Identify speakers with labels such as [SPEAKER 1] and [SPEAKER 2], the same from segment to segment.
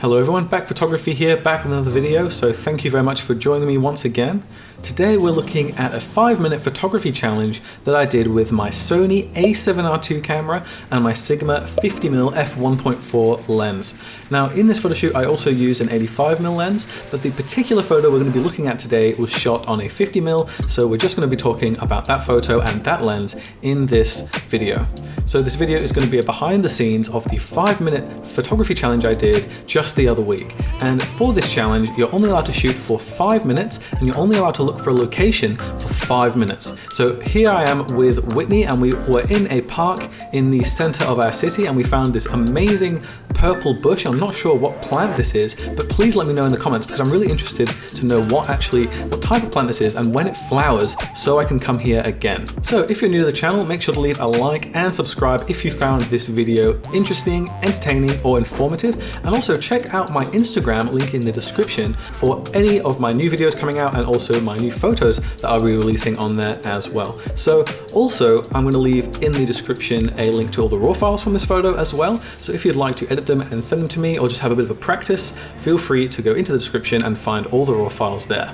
[SPEAKER 1] Hello everyone, Bach Photography here, back with another video, so thank you very much for joining me once again. Today we're looking at a 5-minute photography challenge that I did with my Sony A7R2 camera and my Sigma 50mm f1.4 lens. Now in this photo shoot I also used an 85mm lens, but the particular photo we're going to be looking at today was shot on a 50mm, so we're just going to be talking about that photo and that lens in this video. So this video is going to be a behind the scenes of the 5-minute photography challenge I did just the other week. And for this challenge, you're only allowed to shoot for 5 minutes and you're only allowed to look for a location for 5 minutes. So here I am with Whitney and we were in a park in the center of our city and we found this amazing purple bush. I'm not sure what plant this is, but please let me know in the comments because I'm really interested to know what type of plant this is and when it flowers so I can come here again. So if you're new to the channel, make sure to leave a like and subscribe if you found this video interesting, entertaining, or informative. And also check out my Instagram, link in the description, for any of my new videos coming out and also my new photos that I'll be releasing on there as well. So also I'm going to leave in the description a link to all the raw files from this photo as well. So if you'd like to edit them and send them to me or just have a bit of a practice, feel free to go into the description and find all the raw files there.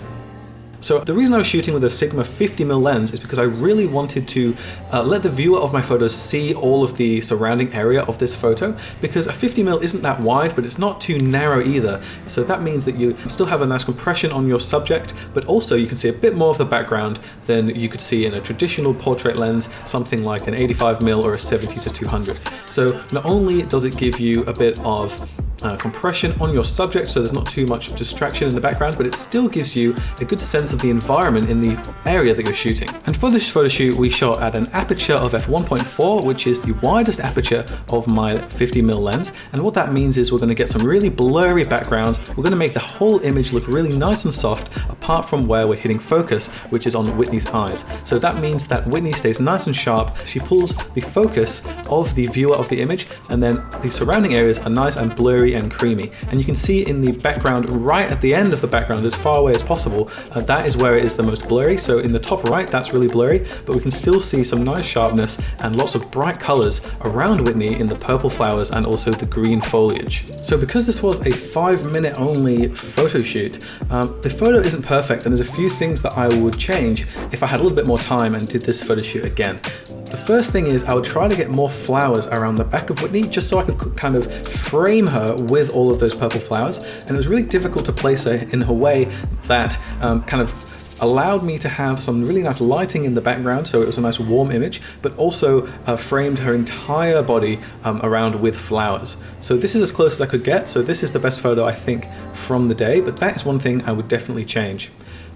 [SPEAKER 1] So the reason I was shooting with a Sigma 50mm lens is because I really wanted to let the viewer of my photos see all of the surrounding area of this photo, because a 50mm isn't that wide, but it's not too narrow either. So that means that you still have a nice compression on your subject, but also you can see a bit more of the background than you could see in a traditional portrait lens, something like an 85mm or a 70-200. So not only does it give you a bit of compression on your subject so there's not too much distraction in the background, but it still gives you a good sense of the environment in the area that you're shooting. And for this photo shoot we shot at an aperture of f1.4, which is the widest aperture of my 50mm lens, and what that means is we're going to get some really blurry backgrounds. We're going to make the whole image look really nice and soft apart from where we're hitting focus, which is on Whitney's eyes. So that means that Whitney stays nice and sharp, she pulls the focus of the viewer of the image, and then the surrounding areas are nice and blurry and creamy. And you can see in the background, right at the end of the background, as far away as possible, that is where it is the most blurry. So in the top right, that's really blurry, but we can still see some nice sharpness and lots of bright colors around Whitney in the purple flowers and also the green foliage. So because this was a 5-minute only photo shoot, the photo isn't perfect and there's a few things that I would change if I had a little bit more time and did this photo shoot again. The first thing is I would try to get more flowers around the back of Whitney just so I could kind of frame her with all of those purple flowers, and it was really difficult to place her in a way that kind of allowed me to have some really nice lighting in the background, so it was a nice warm image, but also framed her entire body around with flowers. So this is as close as I could get, so this is the best photo I think from the day, but that is one thing I would definitely change.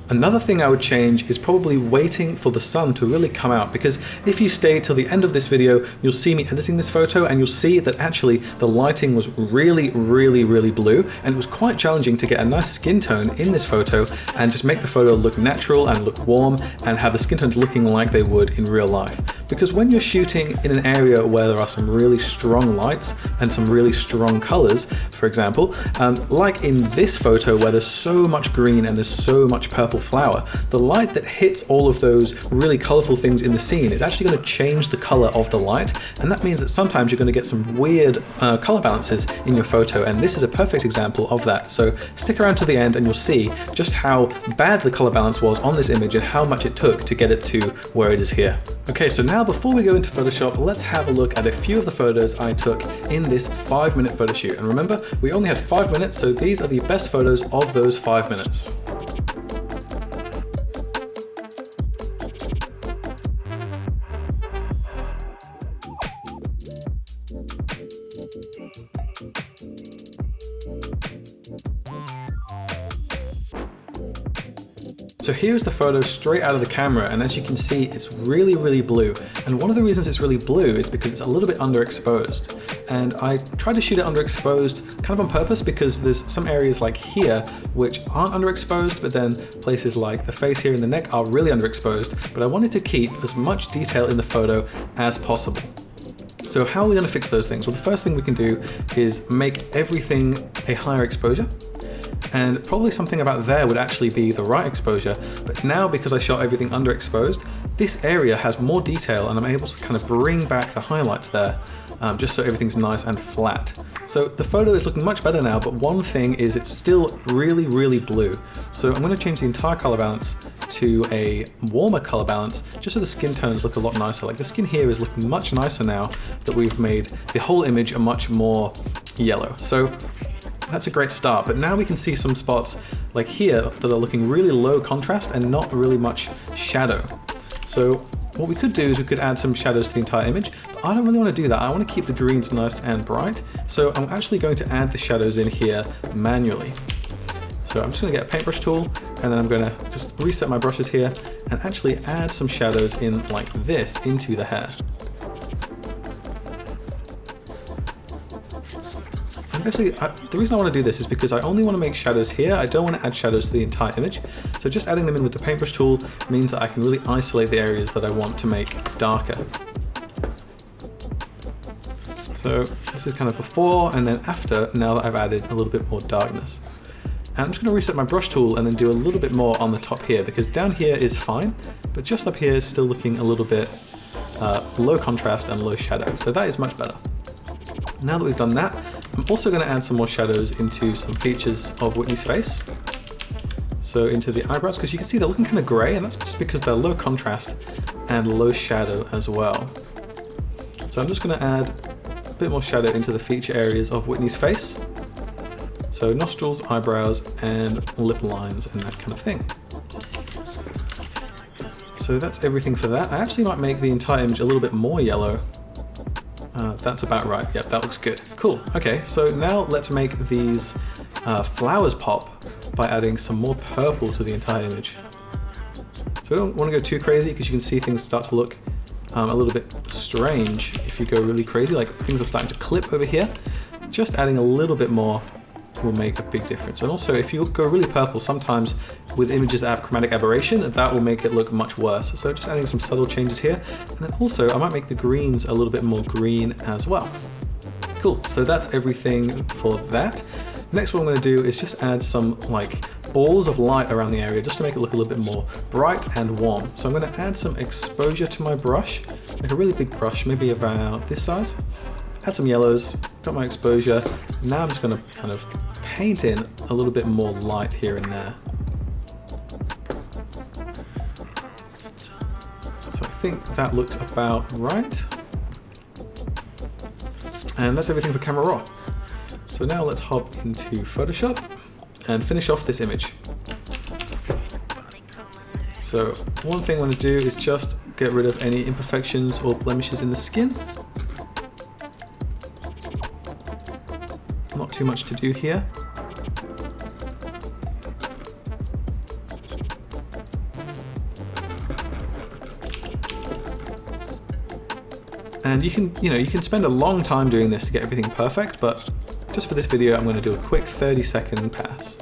[SPEAKER 1] Another thing I would change is probably waiting for the sun to really come out, because if you stay till the end of this video, you'll see me editing this photo and you'll see that actually the lighting was really blue, and it was quite challenging to get a nice skin tone in this photo and just make the photo look natural and look warm and have the skin tones looking like they would in real life. Because when you're shooting in an area where there are some really strong lights and some really strong colors, for example, like in this photo where there's so much green and there's so much purple flower, the light that hits all of those really colorful things in the scene is actually going to change the color of the light, and that means that sometimes you're going to get some weird color balances in your photo, and this is a perfect example of that. So stick around to the end and you'll see just how bad the color balance was on this image and how much it took to get it to where it is here. Okay, so now before we go into Photoshop, let's have a look at a few of the photos I took in this 5-minute photo shoot. And remember, we only had 5 minutes, so these are the best photos of those 5 minutes. So here's the photo straight out of the camera, and as you can see, it's really blue. And one of the reasons it's really blue is because it's a little bit underexposed. And I tried to shoot it underexposed kind of on purpose because there's some areas like here which aren't underexposed, but then places like the face here and the neck are really underexposed. But I wanted to keep as much detail in the photo as possible. So how are we going to fix those things? Well, the first thing we can do is make everything a higher exposure. And probably something about there would actually be the right exposure, but now because I shot everything underexposed, this area has more detail and I'm able to kind of bring back the highlights there, just so everything's nice and flat. So the photo is looking much better now, but one thing is it's still really, really blue. So I'm going to change the entire color balance to a warmer color balance, just so the skin tones look a lot nicer. Like the skin here is looking much nicer now that we've made the whole image a much more yellow. So that's a great start, but now we can see some spots like here that are looking really low contrast and not really much shadow. So what we could do is we could add some shadows to the entire image, but I don't really want to do that. I want to keep the greens nice and bright. So I'm actually going to add the shadows in here manually. So I'm just going to get a paintbrush tool, and then I'm going to just reset my brushes here and actually add some shadows in like this into the hair. Actually, the reason I want to do this is because I only want to make shadows here. I don't want to add shadows to the entire image. So just adding them in with the paintbrush tool means that I can really isolate the areas that I want to make darker. So this is kind of before and then after, now that I've added a little bit more darkness. And I'm just going to reset my brush tool and then do a little bit more on the top here, because down here is fine, but just up here is still looking a little bit low contrast and low shadow. So that is much better. Now that we've done that, I'm also going to add some more shadows into some features of Whitney's face. So into the eyebrows, because you can see they're looking kind of gray, and that's just because they're low contrast and low shadow as well. So I'm just going to add a bit more shadow into the feature areas of Whitney's face. So nostrils, eyebrows, and lip lines and that kind of thing. So that's everything for that. I actually might make the entire image a little bit more yellow. That's about right. Yep, that looks good. Cool. Okay, so now let's make these flowers pop by adding some more purple to the entire image. So I don't want to go too crazy, because you can see things start to look a little bit strange if you go really crazy, like things are starting to clip over here. Just adding a little bit more will make a big difference. And also, if you go really purple, sometimes with images that have chromatic aberration, that will make it look much worse. So just adding some subtle changes here. And then also I might make the greens a little bit more green as well. Cool, so that's everything for that. Next, what I'm going to do is just add some like balls of light around the area, just to make it look a little bit more bright and warm. So I'm going to add some exposure to my brush, like a really big brush, maybe about this size. Add some yellows, got my exposure. Now I'm just going to kind of paint in a little bit more light here and there. So I think that looked about right. And that's everything for Camera Raw. So now let's hop into Photoshop and finish off this image. So one thing I want to do is just get rid of any imperfections or blemishes in the skin. Not too much to do here. And you can spend a long time doing this to get everything perfect, but just for this video, I'm going to do a quick 30-second pass.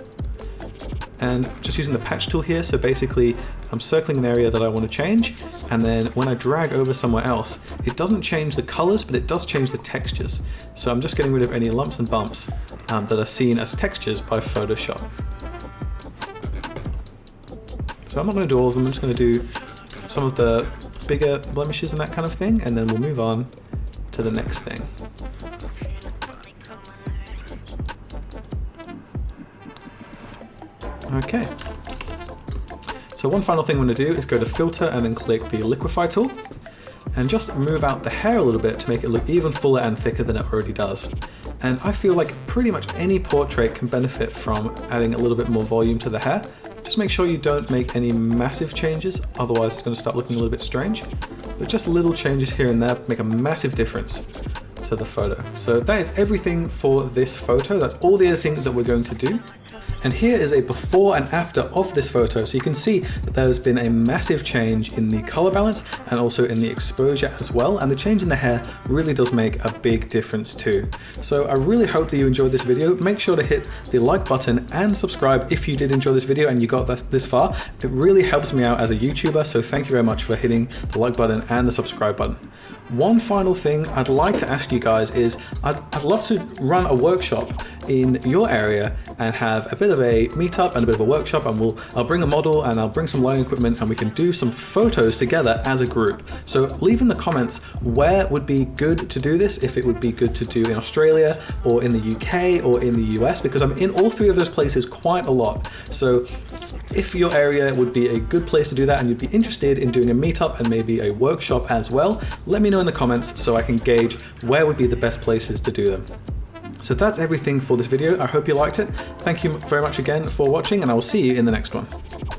[SPEAKER 1] And just using the patch tool here, so basically I'm circling an area that I want to change, and then when I drag over somewhere else, it doesn't change the colors, but it does change the textures. So I'm just getting rid of any lumps and bumps that are seen as textures by Photoshop. So I'm not going to do all of them, I'm just going to do some of the bigger blemishes and that kind of thing, and then we'll move on to the next thing. Okay. So one final thing I'm going to do is go to Filter and then click the Liquify tool and just move out the hair a little bit to make it look even fuller and thicker than it already does. And I feel like pretty much any portrait can benefit from adding a little bit more volume to the hair. Just make sure you don't make any massive changes, otherwise it's going to start looking a little bit strange. But just little changes here and there make a massive difference to the photo. So that is everything for this photo. That's all the editing that we're going to do. And here is a before and after of this photo. So you can see that there's been a massive change in the color balance and also in the exposure as well. And the change in the hair really does make a big difference too. So I really hope that you enjoyed this video. Make sure to hit the like button and subscribe if you did enjoy this video and you got this far. It really helps me out as a YouTuber. So thank you very much for hitting the like button and the subscribe button. One final thing I'd like to ask you guys is I'd love to run a workshop in your area and have a bit of a meetup and a bit of a workshop, and I'll bring a model and I'll bring some lighting equipment and we can do some photos together as a group. So leave in the comments where would be good to do this, if it would be good to do in Australia or in the UK or in the US, because I'm in all three of those places quite a lot. So if your area would be a good place to do that and you'd be interested in doing a meetup and maybe a workshop as well, let me know in the comments so I can gauge where would be the best places to do them. So that's everything for this video. I hope you liked it. Thank you very much again for watching, and I will see you in the next one.